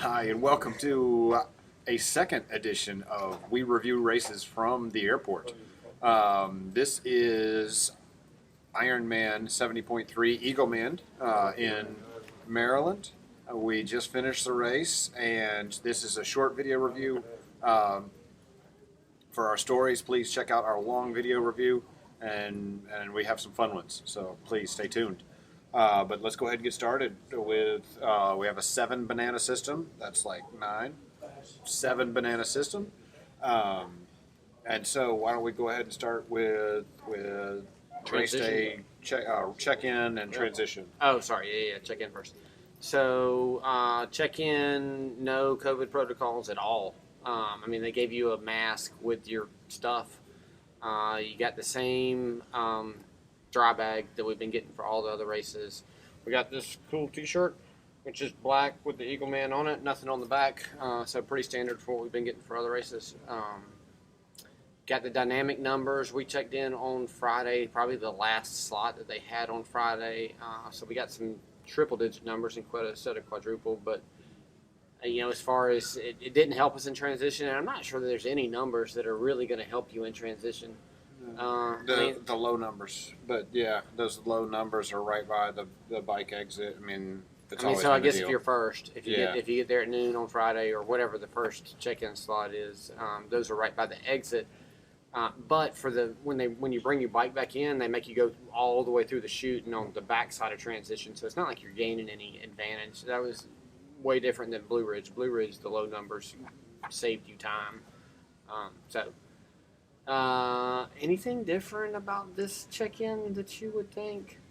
Hi, and welcome to a second edition of We Review Races from the Airport. This is Ironman 70.3 Eagleman in Maryland. We just finished the race, and this is a short video review. For our stories, please check out our long video review, and we have some fun ones, so please stay tuned. But let's go ahead and get started with, we have a 7 banana system. That's like 9. 7 banana system. And so why don't we go ahead and start with race day check-in and transition. Oh, sorry. Yeah. Check in first. So check in, no COVID protocols at all. They gave you a mask with your stuff. You got the same dry bag that we've been getting for all the other races. We got this cool t-shirt, which is black with the Eagleman on it, nothing on the back, so pretty standard for what we've been getting for other races. Got the dynamic numbers. We checked in on Friday, probably the last slot that they had on Friday, so we got some triple-digit numbers instead of quadruple, but as far as it didn't help us in transition, and I'm not sure that there's any numbers that are really going to help you in transition. The low numbers, but yeah, those low numbers are right by the bike exit. So I guess if you're first, if you get there at noon on Friday or whatever the first check-in slot is, those are right by the exit. But for when you bring your bike back in, they make you go all the way through the chute and on the back side of transition. So it's not like you're gaining any advantage. That was way different than Blue Ridge. Blue Ridge, the low numbers saved you time. Anything different about this check-in that you would think?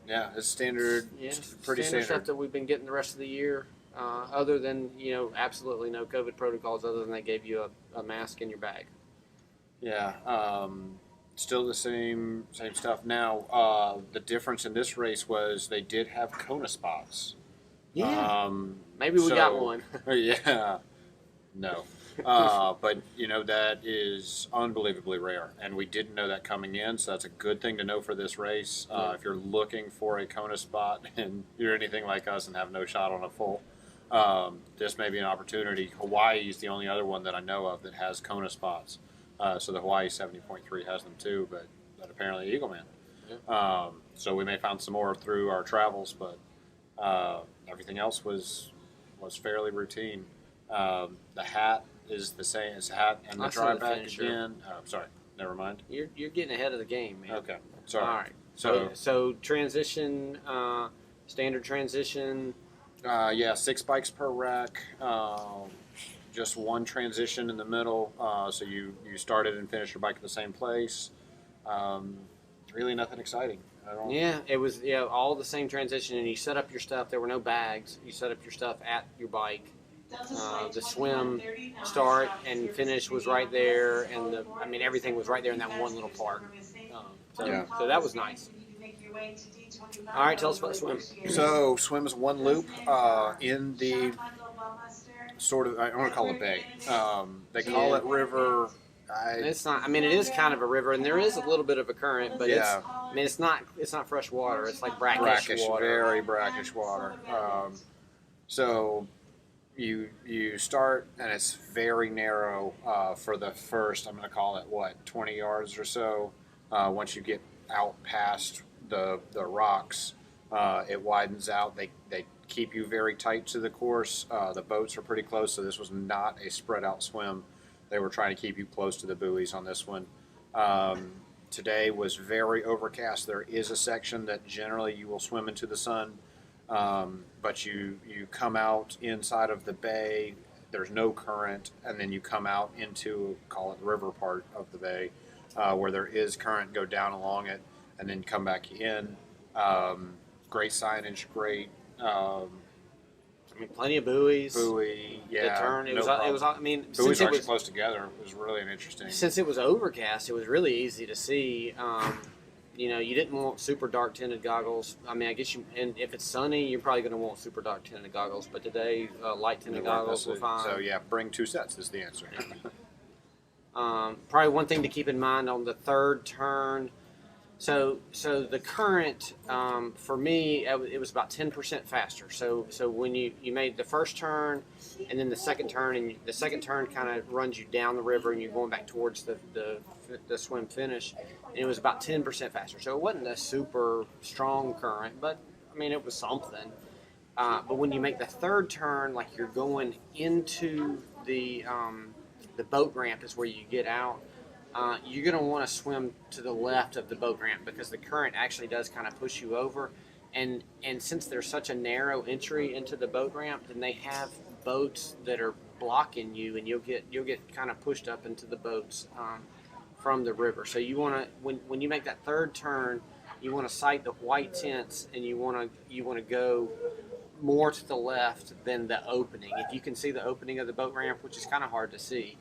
Yeah, it's standard. Yeah, pretty standard stuff that we've been getting the rest of the year. Other than absolutely no COVID protocols. Other than they gave you a mask in your bag. Yeah, still the same stuff. Now, the difference in this race was they did have Kona spots. Yeah, maybe we got one. Yeah, no. But that is unbelievably rare, and we didn't know that coming in, so that's a good thing to know for this race. If you're looking for a Kona spot and you're anything like us and have no shot on a full, this may be an opportunity. Hawaii is the only other one that I know of that has Kona spots. So the Hawaii 70.3 has them too, but apparently Eagleman. Yeah. So we may find some more through our travels, but everything else was fairly routine. The hat is the same as hat and the dry bag again. Oh, sorry, never mind. You're getting ahead of the game, man. Okay, sorry. All right. So transition, standard transition. 6 bikes per rack. Just one transition in the middle. So you started and finished your bike at the same place. Really nothing exciting. It was all the same transition, and you set up your stuff. There were no bags. You set up your stuff at your bike. The swim start and finish was right there, and everything was right there in that one little part. So that was nice. All right, tell us about the swim. So swim is one loop in the sort of, I don't want to call it bay. They call it river. It's not. It is kind of a river, and there is a little bit of a current, but it's not fresh water. It's like brackish water. Very brackish water. So you start, and it's very narrow for the first, I'm going to call it, 20 yards or so. Once you get out past the rocks, it widens out. They keep you very tight to the course. The boats are pretty close, so this was not a spread out swim. They were trying to keep you close to the buoys on this one. Today was very overcast. There is a section that generally you will swim into the sun, but you come out inside of the bay. There's no current, and then you come out into, call it the river part of the bay, where there is current, go down along it, and then come back in. Great signage, great. Plenty of buoys. Buoy, yeah. The turn. Buoys are actually close together. It was really interesting. Since it was overcast, it was really easy to see. You didn't want super dark tinted goggles. I guess and if it's sunny, you're probably going to want super dark tinted goggles. But today, light tinted goggles were fine. So bring 2 sets is the answer. Probably one thing to keep in mind on the third turn. So the current for me it was about 10% faster. So when you made the first turn, and then the second turn, and the second turn kind of runs you down the river, and you're going back towards the swim finish, and it was about 10% faster. So it wasn't a super strong current, but I mean it was something. But when you make the third turn, like you're going into the boat ramp is where you get out. You're going to want to swim to the left of the boat ramp because the current actually does kind of push you over. And since there's such a narrow entry into the boat ramp, then they have boats that are blocking you, and you'll get kind of pushed up into the boats from the river. So you want to when you make that third turn, you want to sight the white tents, and you want to go more to the left than the opening. If you can see the opening of the boat ramp, which is kind of hard to see,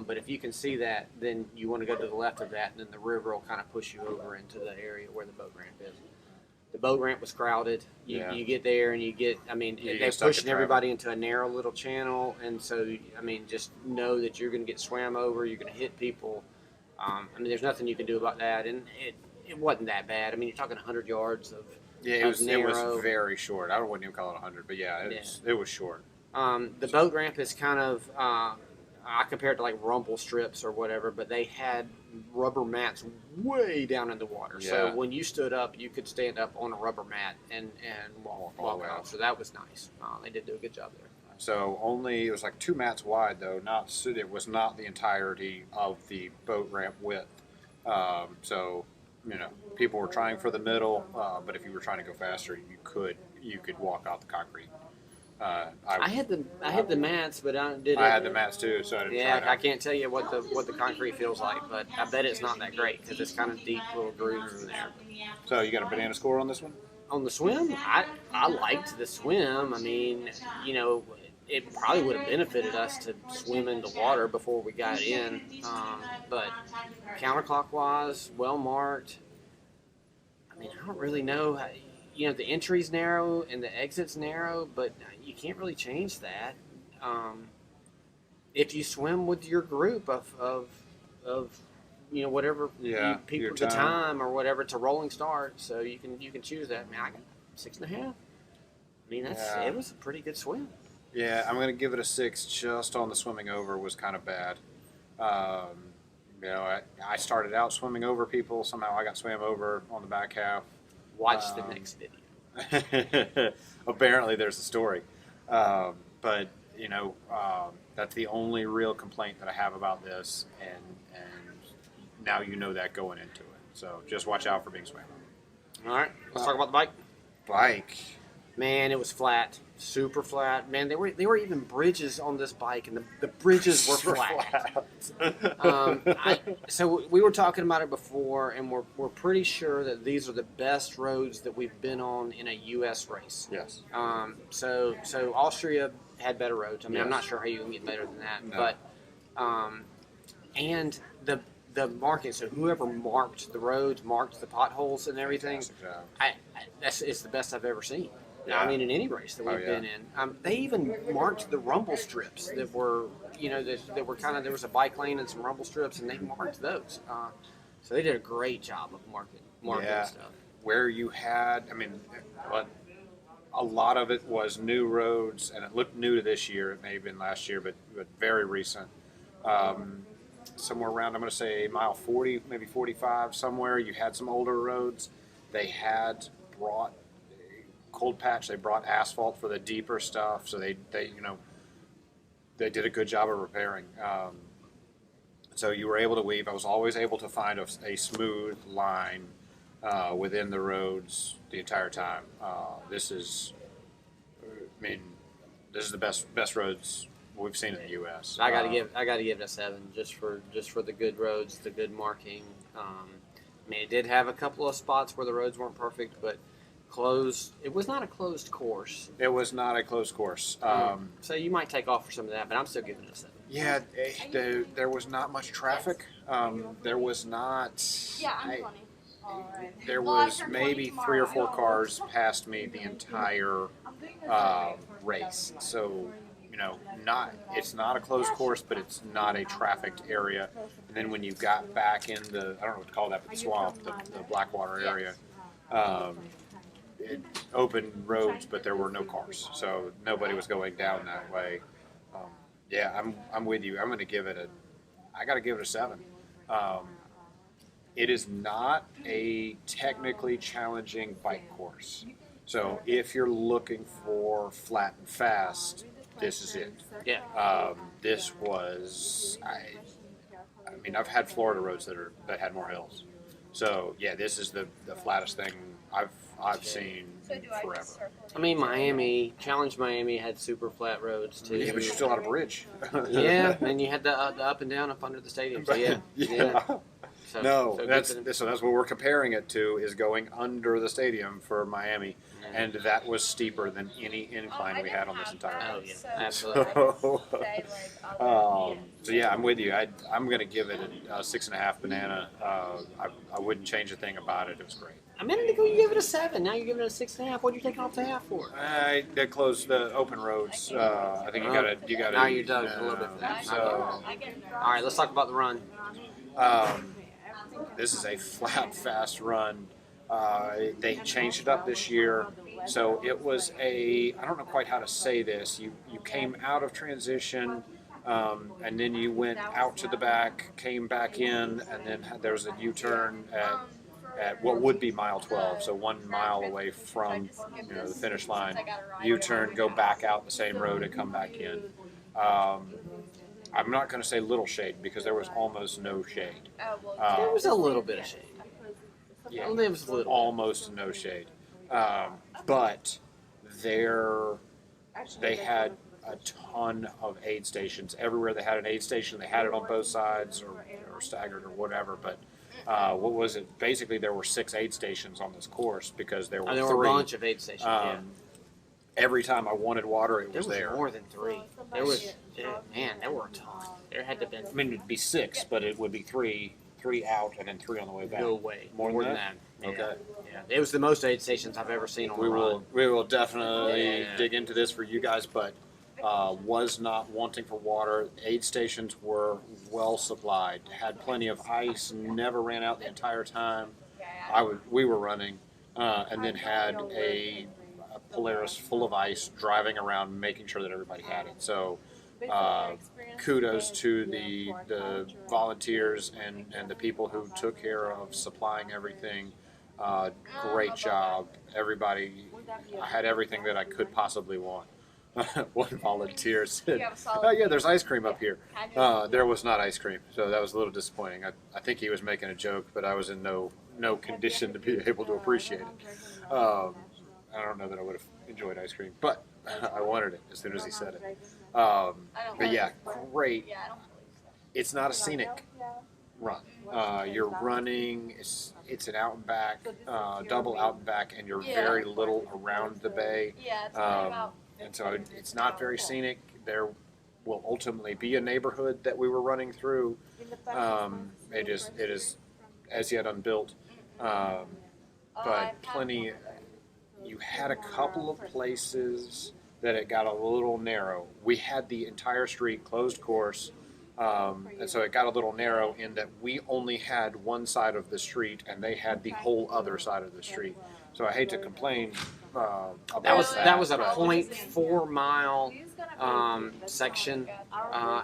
but if you can see that, then you want to go to the left of that, and then the river will kind of push you over into the area where the boat ramp is. The boat ramp was crowded. You get there, and they're pushing everybody into a narrow little channel, and so, just know that you're going to get swam over, you're going to hit people. There's nothing you can do about that, and it wasn't that bad. You're talking 100 yards of it was very short. I wouldn't even call it 100, but it was short. The boat ramp is kind of I compared it to like rumble strips or whatever, but they had rubber mats way down in the water. Yeah. So when you stood up, you could stand up on a rubber mat and walk out. So that was nice. They did do a good job there. So it was like 2 mats wide though. It was not the entirety of the boat ramp width. So people were trying for the middle, but if you were trying to go faster, you could walk out the concrete. I had the mats, but I had the mats too, so I didn't try it out. I can't tell you what the concrete feels like, but I bet it's not that great because it's kind of deep little grooves in there. So you got a banana score on this one? On the swim, I liked the swim. It probably would have benefited us to swim in the water before we got in, but counterclockwise, well marked. I don't really know how. The entry's narrow and the exit's narrow, but you can't really change that. If you swim with your group of whatever people the time or whatever, it's a rolling start, so you can choose that. I got 6.5. It was a pretty good swim. Yeah, I'm gonna give it a 6. Just on the swimming over was kind of bad. I started out swimming over people. Somehow I got swam over on the back half. Watch the next video. Apparently there's a story. But, that's the only real complaint that I have about this. And now you know that going into it. So just watch out for being swam over. All right, let's talk about the bike. Bike. Man, it was flat. Super flat. Man, there were even bridges on this bike, and the bridges were flat. So we were talking about it before, and we're pretty sure that these are the best roads that we've been on in a U.S. race. Yes. So Austria had better roads. Yes. I'm not sure how you can get better than that. No. But and the marking. So whoever marked the roads, marked the potholes and everything. It's the best I've ever seen. Yeah. In any race that we've been in. They even marked the rumble strips that were, that were kind of, there was a bike lane and some rumble strips, and they marked those. So they did a great job of marking stuff. Where you had, a lot of it was new roads, and it looked new to this year. It may have been last year, but very recent. Somewhere around, I'm going to say mile 40, maybe 45, somewhere, you had some older roads. They had brought cold patch. They brought asphalt for the deeper stuff, so they did a good job of repairing. So you were able to weave. I was always able to find a smooth line within the roads the entire time. This is the best roads we've seen in the U.S. I got to give it a 7 just for the good roads, the good marking. It did have a couple of spots where the roads weren't perfect, but it was not a closed course. It was not a closed course. So you might take off for some of that, but I'm still giving it a 7. Yeah, there was not much traffic. There was not. Yeah, I'm 20. There was maybe 3 or 4 cars past me the entire race. So, it's not a closed course, but it's not a trafficked area. And then when you got back in the, I don't know what to call that, but the swamp, the Blackwater area, um, it open roads, but there were no cars, so nobody was going down that way. Um, yeah, I'm with you. I got to give it a 7. Um, it is not a technically challenging bike course. So if you're looking for flat and fast, this is it. Yeah. This was, I mean, I've had Florida roads that had more hills. So yeah, this is the flattest thing I've seen forever. I mean, Challenge Miami had super flat roads too. Yeah, but you still had a bridge. Yeah, and you had the up and down up under the stadium. So yeah. So that's what we're comparing it to, is going under the stadium for Miami, and that was steeper than any incline we had on this entire Oh ride. yeah, absolutely. So yeah, I'm with you. I'm going to give it a 6.5 banana. I wouldn't change a thing about it. It was great. A minute ago you gave it a 7. Now you're giving it a 6.5. What are you taking off the half for? They closed the open roads. I think you got to. Now you're dug a little bit for that. So, all right, let's talk about the run. This is a flat, fast run. They changed it up this year. So it was I don't know quite how to say this. You came out of transition, and then you went out to the back, came back in, and then there was a U-turn at what would be mile 12, so 1 mile away from the finish line. U-turn, go back out the same road, and come back in. I'm not going to say little shade because there was almost no shade. There was a little bit of shade. Yeah, There was a little. almost no shade. But they had a ton of aid stations. Everywhere they had an aid station, they had it on both sides or staggered or whatever. But what was it? Basically, there were 6 aid stations on this course because there were There 3. were a bunch of aid stations. Yeah. Every time I wanted water, it was There there. was more than 3. There was, there were a ton. There had to have been. I mean, it'd be 6, but it would be 3 out and then 3 on the way back. No way. More than that. that? Okay. Yeah. It was the most aid stations I've ever seen on the run. We will definitely Yeah. dig into this for you guys, but was not wanting for water. Aid stations were well supplied, had plenty of ice, never ran out the entire time we were running, and then had a Polaris full of ice driving around making sure that everybody had it. So kudos to the volunteers and the people who took care of supplying everything. Great job, everybody. I had everything that I could possibly want. One volunteer said, "Oh yeah, there's ice cream up here." There was not ice cream, so that was a little disappointing. I think he was making a joke, but I was in no condition to be able to appreciate it. I don't know that I would have enjoyed ice cream, but I wanted it as soon as he said it. But yeah, great. It's not a scenic run. You're running. It's an out and back, double out and back, and you're very little around the bay. And so it's not very scenic. There will ultimately be a neighborhood that we were running through. It is as yet unbuilt, but plenty. You had a couple of places that it got a little narrow. We had the entire street closed course, and so it got a little narrow in that we only had one side of the street and they had the whole other side of the street. So I hate to complain about That was a but- 0.4 mile section,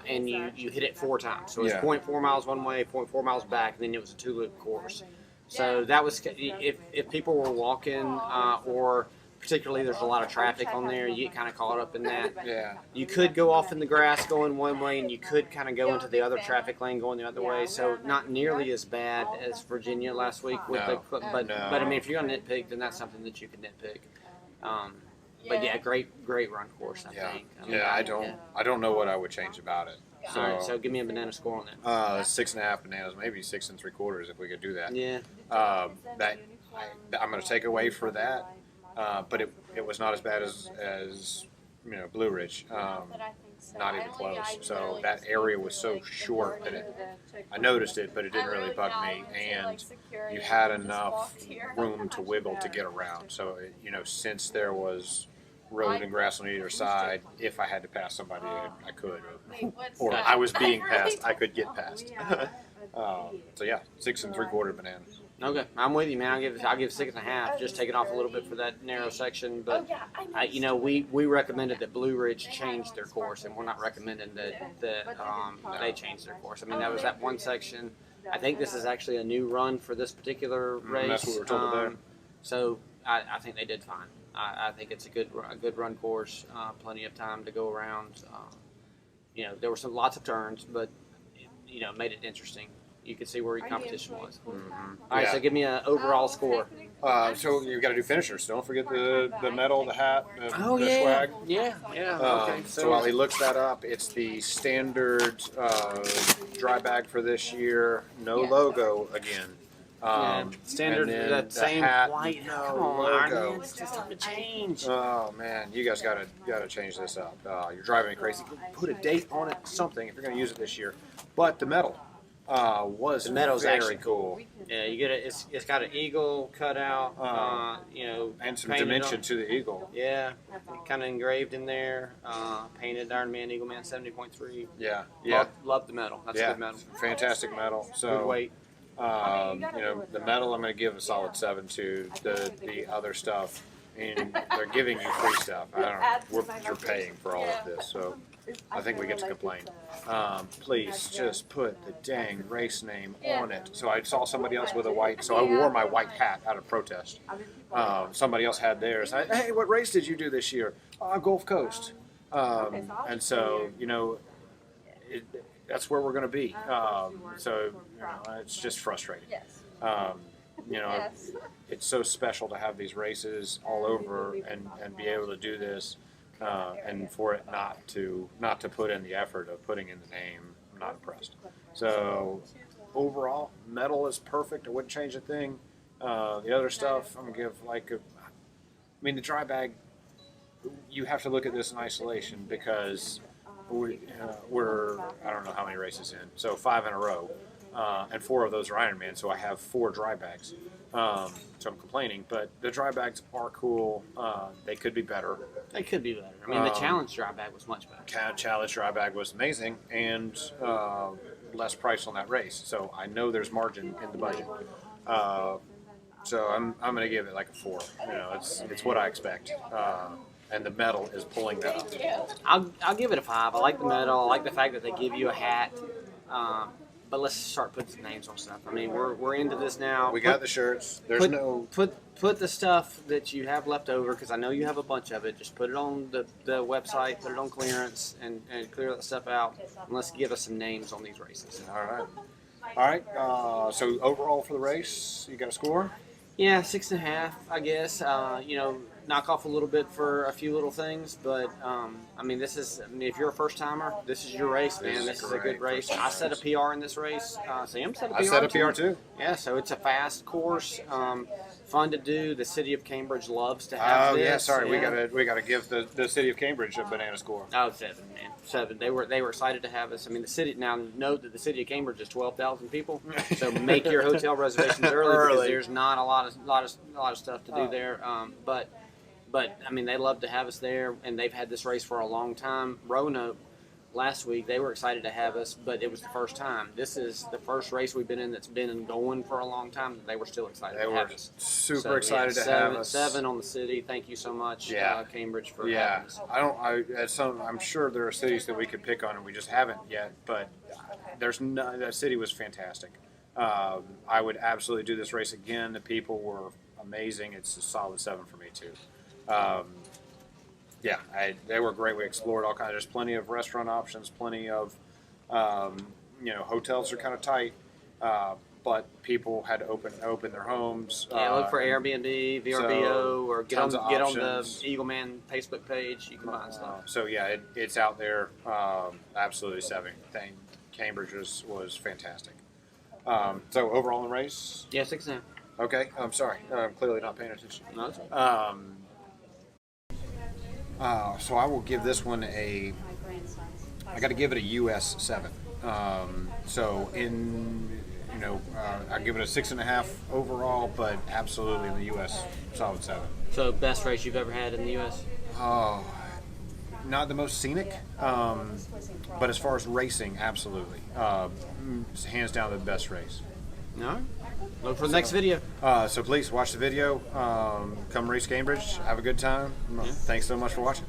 and you hit it 4 times. So it was Yeah. 0.4 miles one way, 0.4 miles back, and then it was a 2-loop course. So that was if people were walking, or particularly there's a lot of traffic on there, you get kind of caught up in that. Yeah. You could go off in the grass going one way, and you could kind of go into the other traffic lane going the other way. So not nearly as bad as Virginia last week. But I mean, if you're gonna nitpick, then that's something that you can nitpick. But yeah, great run course. I think. I don't know what I would change about it. All right, so give me a banana score on that. 6.5 bananas, maybe 6 3/4 if we could do that. Yeah. I'm going to take away for that, but it was not as bad as Blue Ridge. Not even close. So that area was so short that I noticed it, but it didn't really bug me. And you had enough room to wiggle to get around. So since there was road and grass on either side. If I had to pass somebody, I could, or Gotcha. I was being passed, I could get past. So yeah, 6 3/4 bananas. Okay, I'm with you, man. I'll give 6.5. Just take it off a little bit for that narrow section, but we recommended that Blue Ridge change their course, and we're not recommending that they change their course. I mean, that was that one section. I think this is actually a new run for this particular race. That's what we were told today. So I think they did fine. I think it's a good run course. Plenty of time to go around. There were lots of turns, but made it interesting. You could see where your competition was. Mm-hmm. All right, Yeah. so give me an overall score. So you've got to do finishers. Don't forget the medal, the hat, the yeah. swag. Yeah. Okay. So while he looks that up, it's the standard dry bag for this year. No logo again. Standard, and then that the same hat, white. no Come on, logo. Iron Man, it's just time to change. Oh man, you guys gotta change this up. You're driving me crazy. Put a date on it, something if you're gonna use it this year. But the medal was The medal's very actually cool. Yeah, you get it. It's got an eagle cut out. And some painted dimension on. to the eagle. Yeah, kind of engraved in there. Painted Ironman Eagleman 70.3. Yeah, Love the medal. That's a good medal. fantastic medal. So Good weight. the medal I'm going to give a solid 7 to. The other stuff, and they're giving you free stuff. I don't know. You're paying for all of this, so I think we get to complain. Please just put the dang race name on it. So I saw somebody else with a white, so I wore my white hat out of protest. Somebody else had theirs. Hey, what race did you do this year? Gulf Coast. And so, that's where we're going to be. It's just frustrating. It's so special to have these races all over and be able to do this, and for it not to put in the effort of putting in the name. I'm not impressed. So overall, medal is perfect. I wouldn't change a thing. The other stuff, I'm going to give the dry bag, you have to look at this in isolation because we're I don't know how many races in, so 5 in a row, and 4 of those are Ironman, so I have 4 dry bags. So I'm complaining, but the dry bags are cool. They could be better. They could be better. I mean, the challenge dry bag was much better. Challenge dry bag was amazing, and less price on that race. So I know there's margin in the budget. So I'm going to give it like a 4. It's what I expect. And the medal is pulling that up. I'll give it a 5. I like the medal. I like the fact that they give you a hat. But let's start putting some names on stuff. I mean, we're into this now. We got the shirts. There's put the stuff that you have left over, because I know you have a bunch of it. Just put it on the website, put it on clearance, and clear that stuff out. And let's give us some names on these races. All right. So overall for the race, you got a score? Yeah, 6.5, I guess. Knock off a little bit for a few little things, but if you're a first timer, this is your race, man. This is a good race. I set a PR in this race. Sam set a PR. I set a PR too. Yeah, so it's a fast course, fun to do. The city of Cambridge loves to have this. Oh yeah, sorry, we gotta give the city of Cambridge a banana score. Oh, 7, man, 7. They were excited to have us. I mean, the city now note that the city of Cambridge is 12,000 people, so make your hotel reservations early because there's not a lot of stuff to do there. But I mean, they love to have us there, and they've had this race for a long time. Roanoke last week, they were excited to have us, but it was the first time. This is the first race we've been in that's been and going for a long time. They were still excited to have us. Super excited to have us. 7 on the city. Thank you so much, Cambridge, for having us. I'm sure there are cities that we could pick on, and we just haven't yet. But that city was fantastic. I would absolutely do this race again. The people were amazing. It's a solid 7 for me too. They were great. We explored all kinds. There's plenty of restaurant options, plenty of, hotels are kind of tight, but people had to open their homes. Look for Airbnb, VRBO, or get on the options. Eagleman Facebook page. You can find stuff. It's out there. Absolutely 7. Cambridge was fantastic. So overall in the race? Yeah, 6.5. Okay, I'm sorry. I'm clearly not paying attention. No, that's okay. So I will give this one I got to give it a US 7. I give it a 6.5 overall, but absolutely in the US, solid 7. So best race you've ever had in the U.S.? Oh, not the most scenic, but as far as racing, absolutely. Hands down the best race. All right. Look for the next video. So please watch the video. Come race Cambridge. Have a good time. Thanks so much for watching.